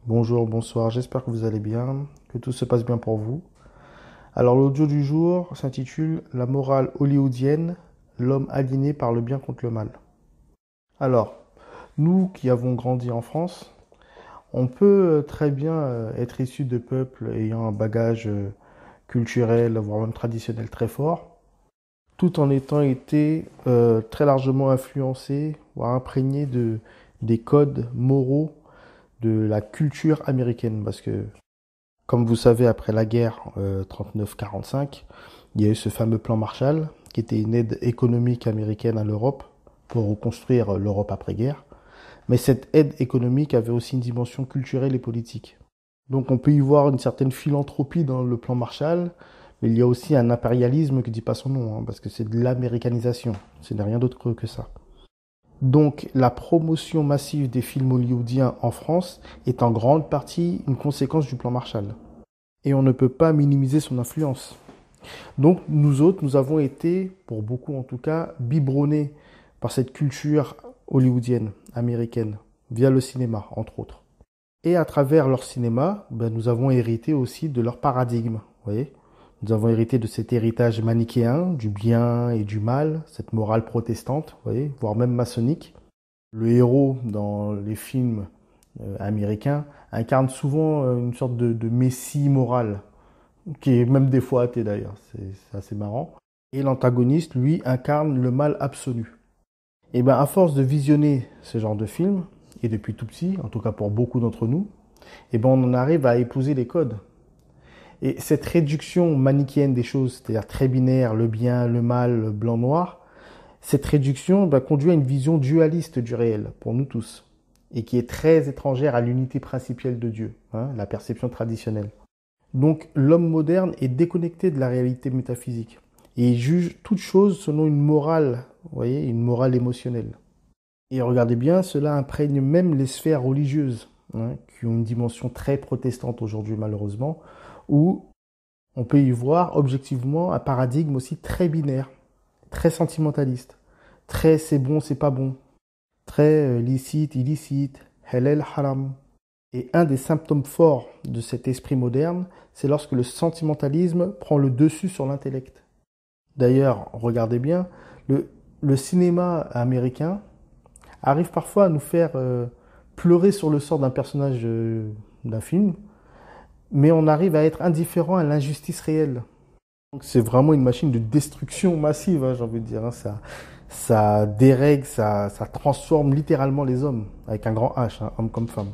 Bonjour, bonsoir, j'espère que vous allez bien, que tout se passe bien pour vous. Alors l'audio du jour s'intitule La morale hollywoodienne, l'homme aligné par le bien contre le mal. Alors, nous qui avons grandi en France, on peut très bien être issu de peuples ayant un bagage culturel, voire même traditionnel très fort, tout en étant été très largement influencé, voire imprégné des codes moraux de la culture américaine. Parce que comme vous savez, après la guerre 39-45, il y a eu ce fameux plan Marshall, qui était une aide économique américaine à l'Europe pour reconstruire l'Europe après-guerre. Mais cette aide économique avait aussi une dimension culturelle et politique. Donc on peut y voir une certaine philanthropie dans le plan Marshall, mais il y a aussi un impérialisme qui ne dit pas son nom, parce que c'est de l'américanisation. Ce n'est rien d'autre que ça. Donc la promotion massive des films hollywoodiens en France est en grande partie une conséquence du plan Marshall. Et on ne peut pas minimiser son influence. Donc nous autres, nous avons été, pour beaucoup en tout cas, biberonnés par cette culture hollywoodienne, américaine, via le cinéma, entre autres. Et à travers leur cinéma, nous avons hérité aussi de leur paradigme. Vous voyez, nous avons hérité de cet héritage manichéen, du bien et du mal, cette morale protestante, vous voyez, voire même maçonnique. Le héros dans les films américains incarne souvent une sorte de messie moral, qui est même des fois athée d'ailleurs, c'est assez marrant. Et l'antagoniste, lui, incarne le mal absolu. Et bien, à force de visionner ce genre de film, et depuis tout petit, en tout cas pour beaucoup d'entre nous, et ben on en arrive à épouser les codes. Et cette réduction manichéenne des choses, c'est-à-dire très binaire, le bien, le mal, le blanc-noir, cette réduction conduit à une vision dualiste du réel, pour nous tous, et qui est très étrangère à l'unité principielle de Dieu, la perception traditionnelle. Donc l'homme moderne est déconnecté de la réalité métaphysique, et il juge toute chose selon une morale, vous voyez, une morale émotionnelle. Et regardez bien, cela imprègne même les sphères religieuses, qui ont une dimension très protestante aujourd'hui malheureusement, où on peut y voir objectivement un paradigme aussi très binaire, très sentimentaliste, très c'est bon, c'est pas bon, très licite, illicite, halal, haram. Et un des symptômes forts de cet esprit moderne, c'est lorsque le sentimentalisme prend le dessus sur l'intellect. D'ailleurs, regardez bien, le cinéma américain arrive parfois à nous faire pleurer sur le sort d'un personnage d'un film, mais on arrive à être indifférent à l'injustice réelle. Donc c'est vraiment une machine de destruction massive, j'ai envie de dire. Ça dérègle, ça transforme littéralement les hommes, avec un grand H, hommes comme femmes.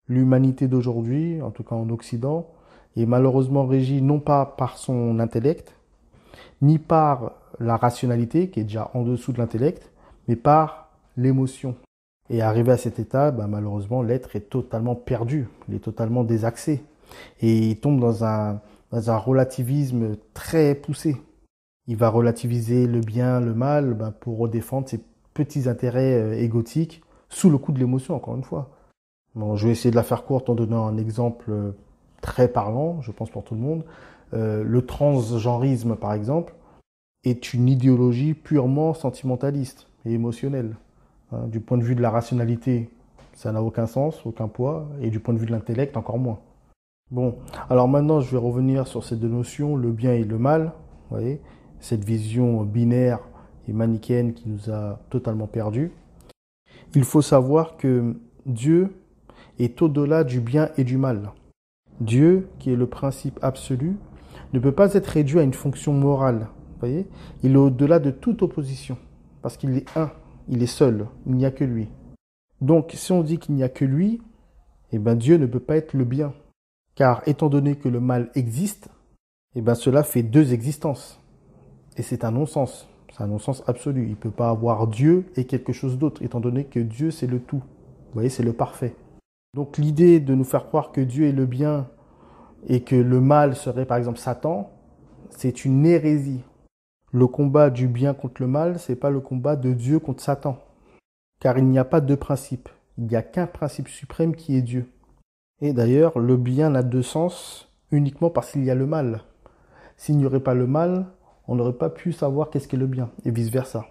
L'humanité d'aujourd'hui, en tout cas en Occident, est malheureusement régie non pas par son intellect, ni par la rationalité, qui est déjà en dessous de l'intellect, mais par l'émotion. Et arrivé à cet état, malheureusement, l'être est totalement perdu, il est totalement désaxé. Et il tombe dans un relativisme très poussé. Il va relativiser le bien, le mal, pour défendre ses petits intérêts égotiques, sous le coup de l'émotion, encore une fois. Bon, je vais essayer de la faire courte en donnant un exemple très parlant, je pense pour tout le monde. Le transgenrisme, par exemple, est une idéologie purement sentimentaliste et émotionnelle. Du point de vue de la rationalité, ça n'a aucun sens, aucun poids, et du point de vue de l'intellect, encore moins. Bon, alors maintenant, je vais revenir sur ces deux notions, le bien et le mal, vous voyez, cette vision binaire et manichéenne qui nous a totalement perdus. Il faut savoir que Dieu est au-delà du bien et du mal. Dieu, qui est le principe absolu, ne peut pas être réduit à une fonction morale. Vous voyez, il est au-delà de toute opposition, parce qu'il est un, il est seul, il n'y a que lui. Donc, si on dit qu'il n'y a que lui, Dieu ne peut pas être le bien. Car étant donné que le mal existe, cela fait deux existences. Et c'est un non-sens. C'est un non-sens absolu. Il ne peut pas avoir Dieu et quelque chose d'autre, étant donné que Dieu, c'est le tout. Vous voyez, c'est le parfait. Donc l'idée de nous faire croire que Dieu est le bien et que le mal serait par exemple Satan, c'est une hérésie. Le combat du bien contre le mal, ce n'est pas le combat de Dieu contre Satan. Car il n'y a pas deux principes. Il n'y a qu'un principe suprême qui est Dieu. Et d'ailleurs, le bien n'a de sens uniquement parce qu'il y a le mal. S'il n'y aurait pas le mal, on n'aurait pas pu savoir qu'est-ce qu'est le bien, et vice-versa.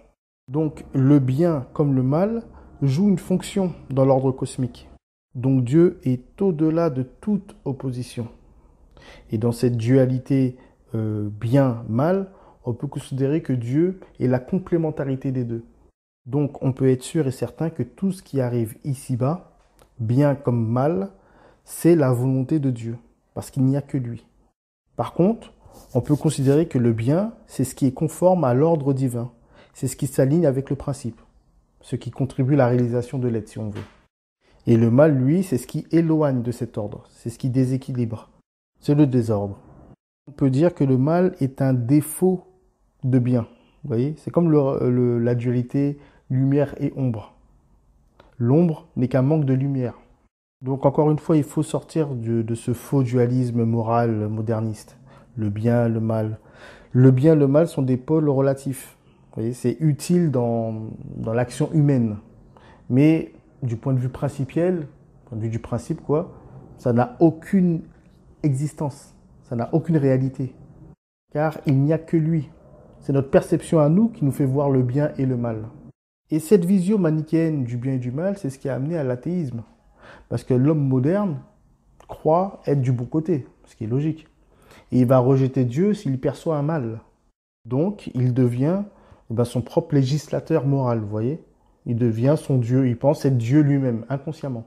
Donc le bien comme le mal jouent une fonction dans l'ordre cosmique. Donc Dieu est au-delà de toute opposition. Et dans cette dualité bien-mal, on peut considérer que Dieu est la complémentarité des deux. Donc on peut être sûr et certain que tout ce qui arrive ici-bas, bien comme mal, c'est la volonté de Dieu, parce qu'il n'y a que lui. Par contre, on peut considérer que le bien, c'est ce qui est conforme à l'ordre divin, c'est ce qui s'aligne avec le principe, ce qui contribue à la réalisation de l'être, si on veut. Et le mal, lui, c'est ce qui éloigne de cet ordre, c'est ce qui déséquilibre, c'est le désordre. On peut dire que le mal est un défaut de bien. Vous voyez, c'est comme la dualité lumière et ombre. L'ombre n'est qu'un manque de lumière. Donc encore une fois, il faut sortir de ce faux dualisme moral moderniste. Le bien, le mal. Le bien et le mal sont des pôles relatifs. Vous voyez, c'est utile dans l'action humaine. Mais du point de vue principiel, du point de vue du principe, quoi, ça n'a aucune existence. Ça n'a aucune réalité. Car il n'y a que lui. C'est notre perception à nous qui nous fait voir le bien et le mal. Et cette vision manichéenne du bien et du mal, c'est ce qui a amené à l'athéisme. Parce que l'homme moderne croit être du bon côté, ce qui est logique. Et il va rejeter Dieu s'il perçoit un mal. Donc, il devient son propre législateur moral, vous voyez. Il devient son Dieu, il pense être Dieu lui-même, inconsciemment.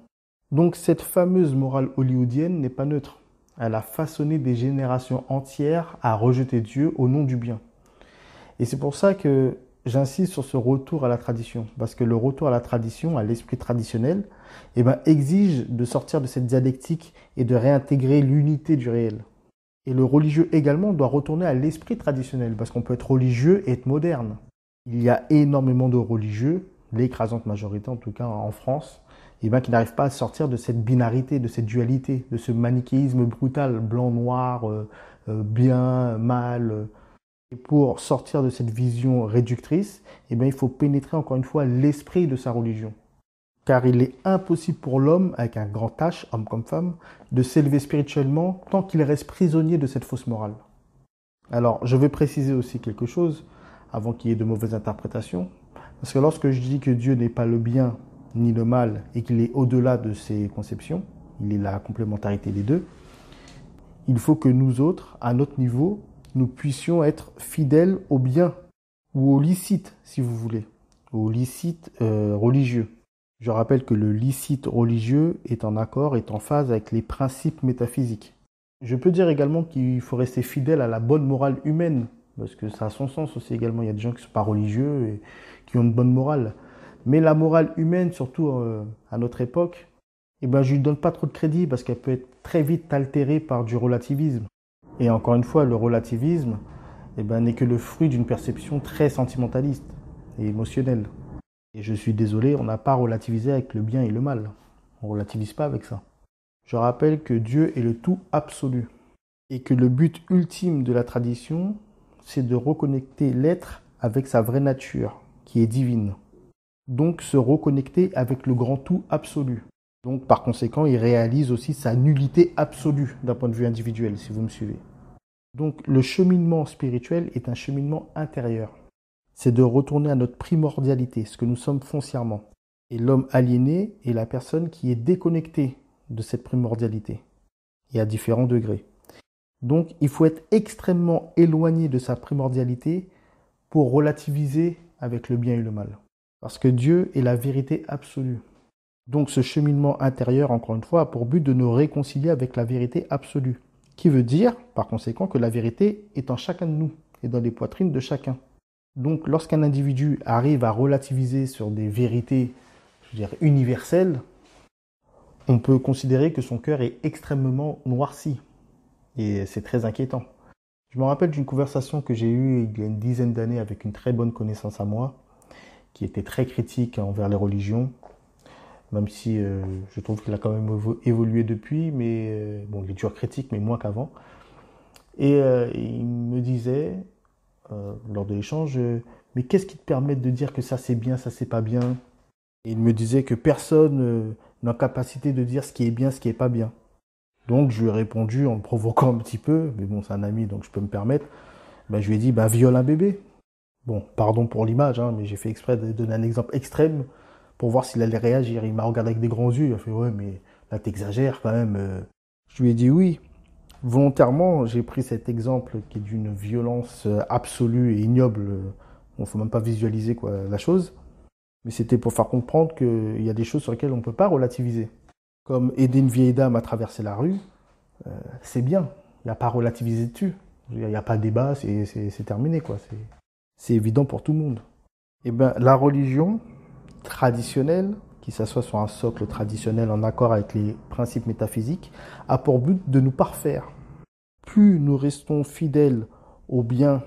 Donc, cette fameuse morale hollywoodienne n'est pas neutre. Elle a façonné des générations entières à rejeter Dieu au nom du bien. Et c'est pour ça que j'insiste sur ce retour à la tradition. Parce que le retour à la tradition, à l'esprit traditionnel, exige de sortir de cette dialectique et de réintégrer l'unité du réel. Et le religieux également doit retourner à l'esprit traditionnel, parce qu'on peut être religieux et être moderne. Il y a énormément de religieux, l'écrasante majorité en tout cas en France, qui n'arrivent pas à sortir de cette binarité, de cette dualité, de ce manichéisme brutal, blanc-noir, bien, mal. Et pour sortir de cette vision réductrice, il faut pénétrer encore une fois l'esprit de sa religion. Car il est impossible pour l'homme, avec un grand H, homme comme femme, de s'élever spirituellement tant qu'il reste prisonnier de cette fausse morale. Alors, je vais préciser aussi quelque chose, avant qu'il y ait de mauvaises interprétations. Parce que lorsque je dis que Dieu n'est pas le bien ni le mal, et qu'il est au-delà de ses conceptions, il est la complémentarité des deux, il faut que nous autres, à notre niveau, nous puissions être fidèles au bien, ou au licite, si vous voulez, au licite religieux. Je rappelle que le licite religieux est en accord, est en phase avec les principes métaphysiques. Je peux dire également qu'il faut rester fidèle à la bonne morale humaine, parce que ça a son sens aussi également. Il y a des gens qui ne sont pas religieux et qui ont une bonne morale. Mais la morale humaine, surtout à notre époque, je ne lui donne pas trop de crédit, parce qu'elle peut être très vite altérée par du relativisme. Et encore une fois, le relativisme n'est que le fruit d'une perception très sentimentaliste et émotionnelle. Et je suis désolé, on n'a pas relativisé avec le bien et le mal. On ne relativise pas avec ça. Je rappelle que Dieu est le tout absolu. Et que le but ultime de la tradition, c'est de reconnecter l'être avec sa vraie nature, qui est divine. Donc se reconnecter avec le grand tout absolu. Donc par conséquent, il réalise aussi sa nullité absolue d'un point de vue individuel, si vous me suivez. Donc le cheminement spirituel est un cheminement intérieur. C'est de retourner à notre primordialité, ce que nous sommes foncièrement. Et l'homme aliéné est la personne qui est déconnectée de cette primordialité, et à différents degrés. Donc il faut être extrêmement éloigné de sa primordialité pour relativiser avec le bien et le mal. Parce que Dieu est la vérité absolue. Donc ce cheminement intérieur, encore une fois, a pour but de nous réconcilier avec la vérité absolue. Qui veut dire, par conséquent, que la vérité est en chacun de nous et dans les poitrines de chacun. Donc lorsqu'un individu arrive à relativiser sur des vérités, universelles, on peut considérer que son cœur est extrêmement noirci. Et c'est très inquiétant. Je me rappelle d'une conversation que j'ai eue il y a une dizaine d'années avec une très bonne connaissance à moi, qui était très critique envers les religions, même si je trouve qu'il a quand même évolué depuis, mais il est toujours critique, mais moins qu'avant. Et il me disait, lors de l'échange, mais qu'est-ce qui te permet de dire que ça c'est bien, ça c'est pas bien? Et il me disait que personne n'a capacité de dire ce qui est bien, ce qui est pas bien. Donc je lui ai répondu en le provoquant un petit peu, mais bon c'est un ami donc je peux me permettre. Je lui ai dit viole un bébé. Bon, pardon pour l'image, mais j'ai fait exprès de donner un exemple extrême pour voir s'il allait réagir. Il m'a regardé avec des grands yeux, il a fait ouais mais là t'exagères quand même. Je lui ai dit oui. Volontairement, j'ai pris cet exemple qui est d'une violence absolue et ignoble. Bon, faut même pas visualiser quoi, la chose. Mais c'était pour faire comprendre qu'il y a des choses sur lesquelles on ne peut pas relativiser. Comme aider une vieille dame à traverser la rue, c'est bien. Il n'y a pas à relativiser dessus. Il n'y a pas de débat, c'est terminé, quoi. C'est évident pour tout le monde. Eh ben, la religion traditionnelle, qui s'assoit sur un socle traditionnel en accord avec les principes métaphysiques, a pour but de nous parfaire. Plus nous restons fidèles au bien,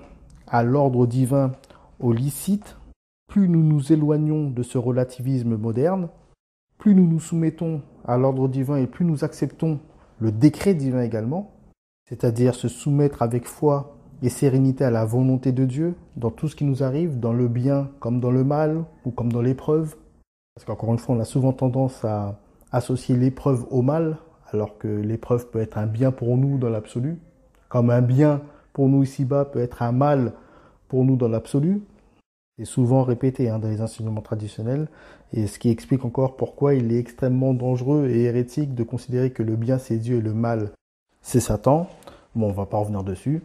à l'ordre divin, au licite, plus nous nous éloignons de ce relativisme moderne, plus nous nous soumettons à l'ordre divin et plus nous acceptons le décret divin également, c'est-à-dire se soumettre avec foi et sérénité à la volonté de Dieu dans tout ce qui nous arrive, dans le bien comme dans le mal ou comme dans l'épreuve. Parce qu'encore une fois, on a souvent tendance à associer l'épreuve au mal, alors que l'épreuve peut être un bien pour nous dans l'absolu, comme un bien pour nous ici-bas peut être un mal pour nous dans l'absolu. C'est souvent répété dans les enseignements traditionnels, et ce qui explique encore pourquoi il est extrêmement dangereux et hérétique de considérer que le bien c'est Dieu et le mal c'est Satan. Bon, on va pas revenir dessus.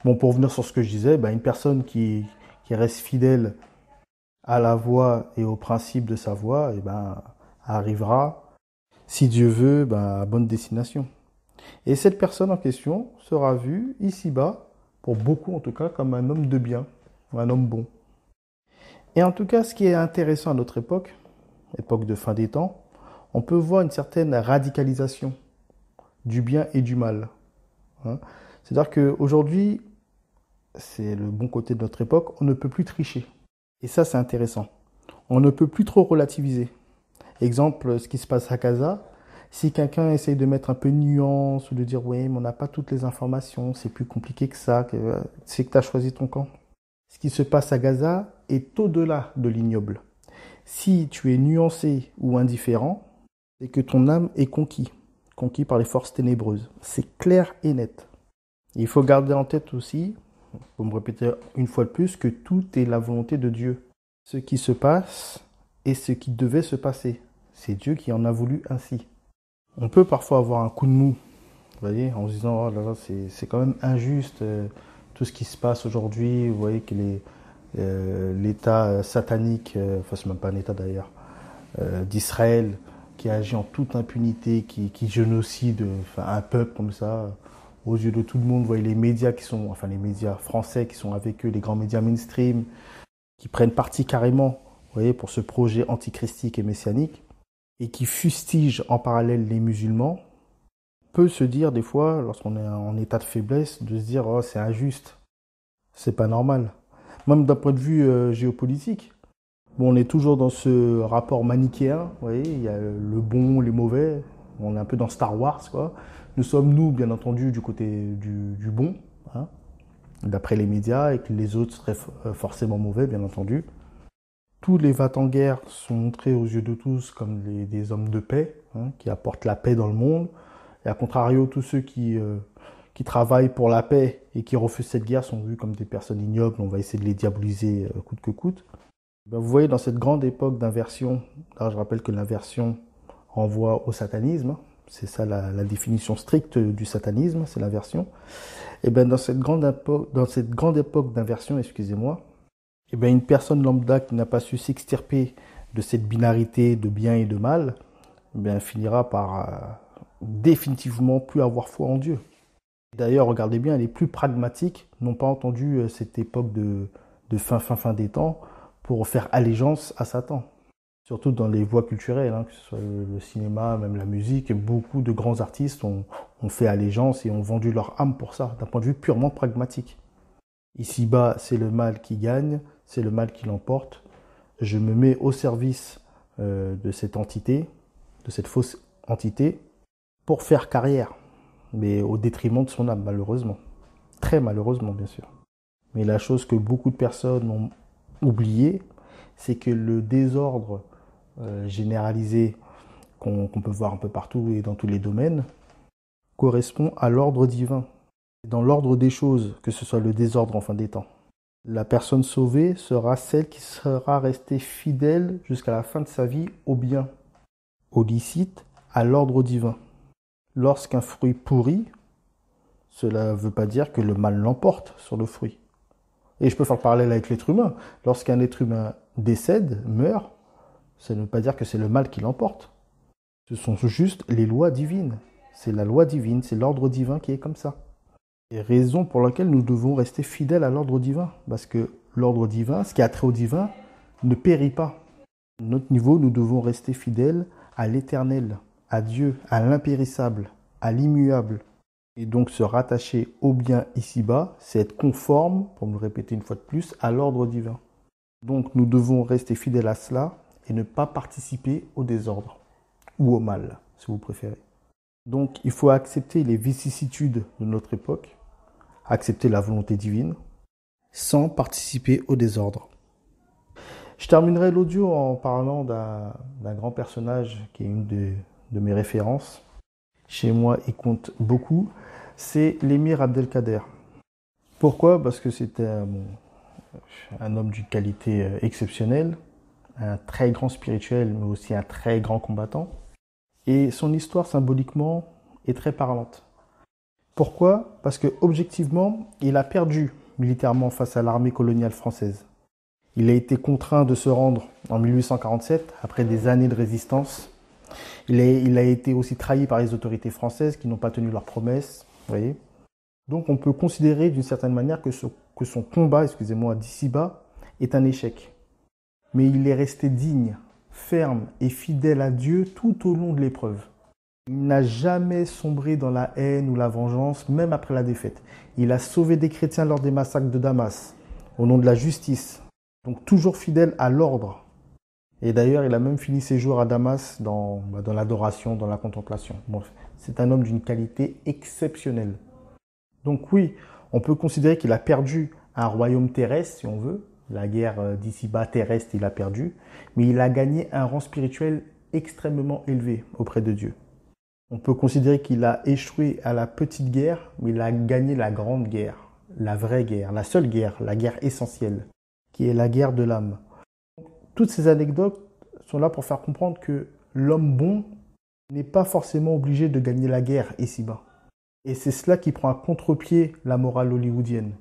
Bon, pour revenir sur ce que je disais, une personne qui reste fidèle à la voie et au principe de sa voie, arrivera, si Dieu veut, à bonne destination. Et cette personne en question sera vue ici-bas, pour beaucoup en tout cas, comme un homme de bien, un homme bon. Et en tout cas, ce qui est intéressant à notre époque de fin des temps, on peut voir une certaine radicalisation du bien et du mal. C'est-à-dire qu'aujourd'hui, c'est le bon côté de notre époque, on ne peut plus tricher. Et ça, c'est intéressant. On ne peut plus trop relativiser. Exemple, ce qui se passe à Gaza, si quelqu'un essaye de mettre un peu de nuance ou de dire « oui, mais on n'a pas toutes les informations, c'est plus compliqué que ça, c'est que tu as choisi ton camp ». Ce qui se passe à Gaza est au-delà de l'ignoble. Si tu es nuancé ou indifférent, c'est que ton âme est conquis par les forces ténébreuses. C'est clair et net. Et il faut garder en tête aussi, pour me répéter une fois de plus, que tout est la volonté de Dieu. Ce qui se passe est ce qui devait se passer. C'est Dieu qui en a voulu ainsi. On peut parfois avoir un coup de mou, vous voyez, en se disant « oh là là, c'est quand même injuste tout ce qui se passe aujourd'hui ». Vous voyez que l'État satanique, enfin c'est même pas un État d'ailleurs, d'Israël, qui agit en toute impunité, qui génocide un peuple comme ça, aux yeux de tout le monde. Vous voyez les médias les médias français qui sont avec eux, les grands médias mainstream, qui prennent parti carrément, vous voyez, pour ce projet antichristique et messianique, et qui fustigent en parallèle les musulmans. On peut se dire des fois, lorsqu'on est en état de faiblesse, de se dire « oh, c'est injuste, c'est pas normal ». Même d'un point de vue géopolitique. Bon, on est toujours dans ce rapport manichéen, vous voyez, il y a le bon, les mauvais, on est un peu dans Star Wars, quoi. Nous sommes, nous, bien entendu, du côté du bon, d'après les médias, et que les autres seraient forcément mauvais, bien entendu. Tous les va-t-en-guerre sont montrés aux yeux de tous comme des hommes de paix, qui apportent la paix dans le monde, et à contrario, tous ceux qui travaillent pour la paix et qui refusent cette guerre sont vus comme des personnes ignobles, on va essayer de les diaboliser coûte que coûte. Vous voyez, dans cette grande époque d'inversion, alors je rappelle que l'inversion renvoie au satanisme, c'est ça la définition stricte du satanisme, c'est l'inversion. Et dans cette grande époque d'inversion, excusez-moi, une personne lambda qui n'a pas su s'extirper de cette binarité de bien et de mal, finira par définitivement plus avoir foi en Dieu. D'ailleurs, regardez bien, les plus pragmatiques n'ont pas entendu cette époque de fin des temps pour faire allégeance à Satan. Surtout dans les voies culturelles, que ce soit le cinéma, même la musique, beaucoup de grands artistes ont fait allégeance et ont vendu leur âme pour ça, d'un point de vue purement pragmatique. Ici-bas, c'est le mal qui gagne, c'est le mal qui l'emporte. Je me mets au service de cette entité, de cette fausse entité, pour faire carrière, mais au détriment de son âme, malheureusement. Très malheureusement, bien sûr. Mais la chose que beaucoup de personnes ont oublié, c'est que le désordre généralisé qu'on peut voir un peu partout et dans tous les domaines correspond à l'ordre divin. Dans l'ordre des choses, que ce soit le désordre en fin des temps. La personne sauvée sera celle qui sera restée fidèle jusqu'à la fin de sa vie au bien, au licite, à l'ordre divin. Lorsqu'un fruit pourrit, cela ne veut pas dire que le mal l'emporte sur le fruit. Et je peux faire le parallèle avec l'être humain. Lorsqu'un être humain décède, meurt, ça ne veut pas dire que c'est le mal qui l'emporte. Ce sont juste les lois divines. C'est la loi divine, c'est l'ordre divin qui est comme ça. Et raison pour laquelle nous devons rester fidèles à l'ordre divin. Parce que l'ordre divin, ce qui a trait au divin, ne périt pas. À notre niveau, nous devons rester fidèles à l'éternel, à Dieu, à l'impérissable, à l'immuable. Et donc se rattacher au bien ici-bas, c'est être conforme, pour me le répéter une fois de plus, à l'ordre divin. Donc nous devons rester fidèles à cela et ne pas participer au désordre ou au mal, si vous préférez. Donc il faut accepter les vicissitudes de notre époque, accepter la volonté divine, sans participer au désordre. Je terminerai l'audio en parlant d'un grand personnage qui est une de mes références. Chez moi, il compte beaucoup. C'est l'émir Abdelkader. Pourquoi? Parce que c'était un homme d'une qualité exceptionnelle, un très grand spirituel, mais aussi un très grand combattant. Et son histoire, symboliquement, est très parlante. Pourquoi? Parce que objectivement, il a perdu militairement face à l'armée coloniale française. Il a été contraint de se rendre en 1847, après des années de résistance. Il a été aussi trahi par les autorités françaises qui n'ont pas tenu leurs promesses. Vous voyez. Donc on peut considérer d'une certaine manière que son combat, d'ici-bas, est un échec. Mais il est resté digne, ferme et fidèle à Dieu tout au long de l'épreuve. Il n'a jamais sombré dans la haine ou la vengeance, même après la défaite. Il a sauvé des chrétiens lors des massacres de Damas, au nom de la justice. Donc toujours fidèle à l'ordre. Et d'ailleurs, il a même fini ses jours à Damas dans l'adoration, dans la contemplation. Bon, c'est un homme d'une qualité exceptionnelle. Donc oui, on peut considérer qu'il a perdu un royaume terrestre, si on veut. La guerre d'ici-bas terrestre, il a perdu. Mais il a gagné un rang spirituel extrêmement élevé auprès de Dieu. On peut considérer qu'il a échoué à la petite guerre, mais il a gagné la grande guerre, la vraie guerre, la seule guerre, la guerre essentielle, qui est la guerre de l'âme. Toutes ces anecdotes sont là pour faire comprendre que l'homme bon n'est pas forcément obligé de gagner la guerre ici-bas. Et c'est cela qui prend à contre-pied la morale hollywoodienne.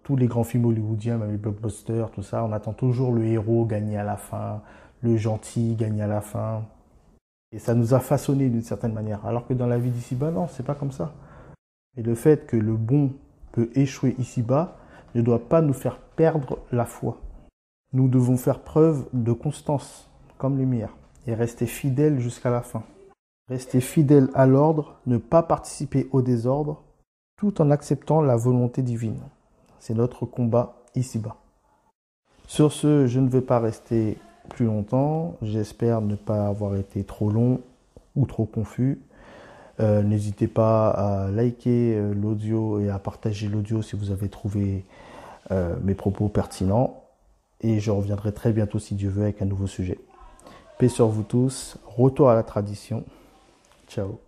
Tous les grands films hollywoodiens, même les blockbusters, tout ça, on attend toujours le héros gagner à la fin, le gentil gagner à la fin. Et ça nous a façonnés d'une certaine manière. Alors que dans la vie d'ici-bas, non, c'est pas comme ça. Et le fait que le bon peut échouer ici-bas ne doit pas nous faire perdre la foi. Nous devons faire preuve de constance, comme l'émir, et rester fidèles jusqu'à la fin. Rester fidèles à l'ordre, ne pas participer au désordre, tout en acceptant la volonté divine. C'est notre combat ici-bas. Sur ce, je ne vais pas rester plus longtemps. J'espère ne pas avoir été trop long ou trop confus. N'hésitez pas à liker l'audio et à partager l'audio si vous avez trouvé mes propos pertinents. Et je reviendrai très bientôt, si Dieu veut, avec un nouveau sujet. Paix sur vous tous. Retour à la tradition. Ciao.